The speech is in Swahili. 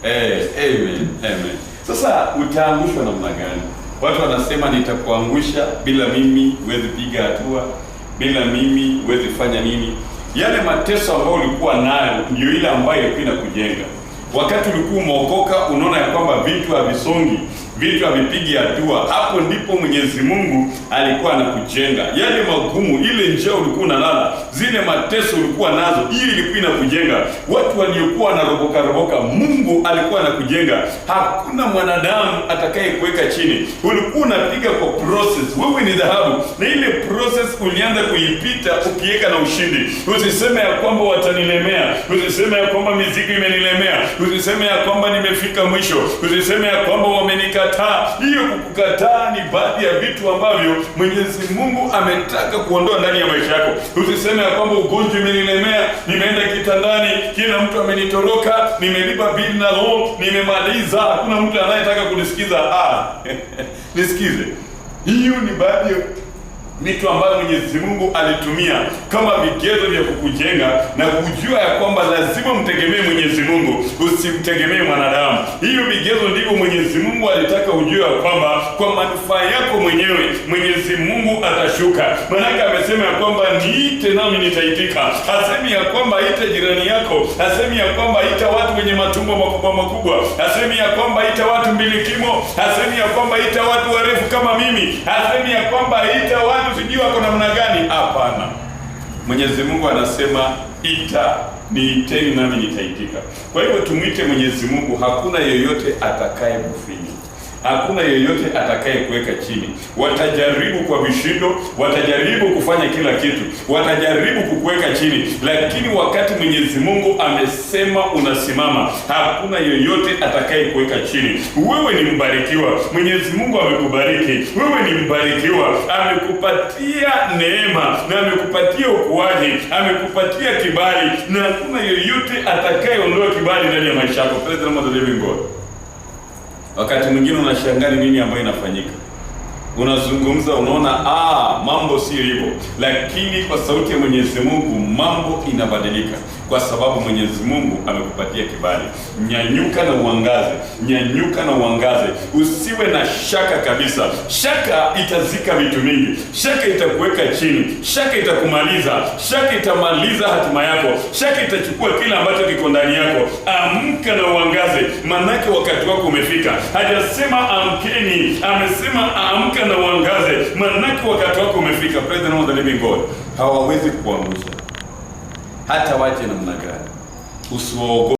Amen, amen. Sasa utaangushwa namna gani? Watu wanasema nitakuangusha, bila mimi huwezi piga hatua, bila mimi huwezi fanya nini. Yale mateso ambayo ulikuwa nayo ndio ile ambayo ilikuwa inakujenga. Wakati ulikuwa umeokoka, unaona ya kwamba vitu havisongi, vitu havipigi hatua, hapo ndipo Mwenyezi Mungu alikuwa anakujenga. Yale magumu, ile njaa ulikuwa unalala, zile mateso ulikuwa nazo, hiyo ilikuwa inakujenga. Watu waliokuwa wanaroboka, Mungu alikuwa anakujenga. Hakuna mwanadamu atakaye kuweka chini. Ulikuwa unapiga kwa process. Wewe ni dhahabu, na ile process ulianza kuipita ukiweka na ushindi. Usiseme ya kwamba watanilemea, usiseme ya kwamba mizigo imenilemea, usiseme ya kwamba nimefika mwisho, usiseme ya kwamba wamenikataa. Hiyo kukukataa ni baadhi ya vitu ambavyo Mwenyezi Mungu ametaka kuondoa ndani ya maisha yako. Usiseme ya kwamba ugonjwa umenilemea, nimeenda kitandani, kila mtu amenitoroka, nimelipa bili na loan, nimemaliza, hakuna mtu anayetaka kunisikiza. Nisikize. Hiyo ni baadhi ya vitu ambavyo Mwenyezi Mungu alitumia kama vigezo vya kukujenga na kujua ya kwamba lazima mtegemee Mwenyezi Mungu, usimtegemee mwanadamu. Hiyo vigezo ndivyo Mwenyezi Mungu alitaka ujue ya kwamba kwa manufaa yako mwenyewe Mwenyezi Mungu atashuka. Maana amesema ya kwamba niite nami nitaitika. Hasemi ya kwamba ita jirani yako, hasemi ya kwamba ita watu wenye matumbo makubwa, hasemi ya kwamba ita watu mbilikimo, hasemi ya kwamba ita watu warefu kama mimi, hasemi ya kwamba ita watu sijui wako namna gani. Hapana. Mwenyezi Mungu anasema niiteni nami nitaitika. Kwa hivyo tumwite Mwenyezi Mungu. Hakuna yeyote atakaye kufinya, hakuna yeyote atakaye kuweka chini. Watajaribu kwa vishindo, watajaribu kufanya kila kitu, watajaribu kukuweka chini, lakini wakati Mwenyezi Mungu amesema unasimama, hakuna yeyote atakaye kuweka chini. Wewe ni mbarikiwa. Mwenyezi Mungu amekubariki. Wewe ni mbarikiwa. Amekupatia neema na amekupatia ukuaji, amekupatia kibali, na hakuna yeyote atakayeondoa kibali ndani ya maisha yako. Praise the Lord, the living God. Wakati mwingine unashangaa nini ambayo inafanyika. Unazungumza, unaona mambo sio hivyo, lakini kwa sauti ya Mwenyezi Mungu mambo inabadilika, kwa sababu Mwenyezi Mungu amekupatia kibali. Nyanyuka na uangaze, nyanyuka na uangaze. Usiwe na shaka kabisa. Shaka itazika vitu mingi, shaka itakuweka chini, shaka itakumaliza, shaka itamaliza hatima yako, shaka itachukua kila ambacho kiko ndani yako. Amka na uangaze, manake wakati wako umefika. Hajasema amkeni, amesema amka na uangaze, manake wakati wako umefika. Praise the Lord, the living God. Hawawezi kuangusha hata waje namna gani. Usiwaogope.